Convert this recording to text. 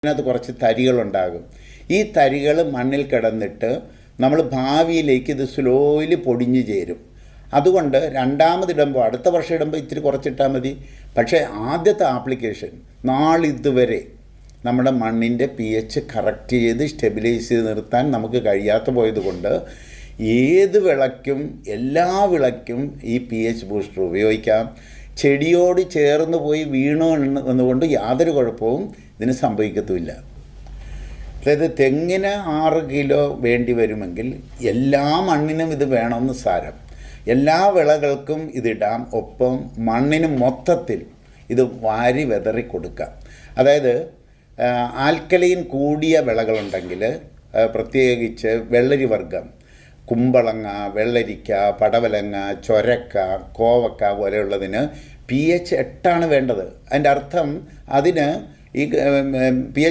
അതിനകത്ത് കുറച്ച് തരികളുണ്ടാകും. ഈ തരികൾ മണ്ണിൽ കിടന്നിട്ട് നമ്മൾ ഭാവിയിലേക്ക് ഇത് സ്ലോയിലി പൊടിഞ്ഞു ചേരും. അതുകൊണ്ട് രണ്ടാമതിടുമ്പോൾ അടുത്ത വർഷം ഇടുമ്പോൾ ഇത്തിരി കുറച്ചിട്ടാൽ മതി. പക്ഷേ ആദ്യത്തെ ആപ്ലിക്കേഷൻ നാളിതുവരെ നമ്മുടെ മണ്ണിൻ്റെ pH കറക്റ്റ് ചെയ്ത് സ്റ്റെബിലൈസ് ചെയ്ത് നിർത്താൻ നമുക്ക് കഴിയാത്ത പോയതുകൊണ്ട് ഏത് വിളയ്ക്കും എല്ലാ വിളയ്ക്കും ഈ pH ബൂസ്റ്റർ ഉപയോഗിക്കാം. ചെടിയോട് ചേർന്ന് പോയി വീണു എന്നുകൊണ്ട് യാതൊരു കുഴപ്പവും ഇതിന് സംഭവിക്കത്തുമില്ല. അതായത് തെങ്ങിന് 6 കിലോ വേണ്ടി വരുമെങ്കിൽ എല്ലാ മണ്ണിനും ഇത് വേണമെന്ന് സാരം. എല്ലാ വിളകൾക്കും ഇതിടാം. ഒപ്പം മണ്ണിന് മൊത്തത്തിൽ ഇത് വാരി വെതറി കൊടുക്കാം. അതായത് ആൽക്കലൈൻ കൂടിയ വിളകളുണ്ടെങ്കിൽ പ്രത്യേകിച്ച് വെള്ളരി വർഗ്ഗം, കുമ്പളങ്ങ, വെള്ളരിക്ക, പടവലങ്ങ, ചൊരക്ക, കോവക്ക പോലെയുള്ളതിന് pH 8 വേണ്ടത്. അതിൻ്റെ അർത്ഥം അതിന് ഈ pH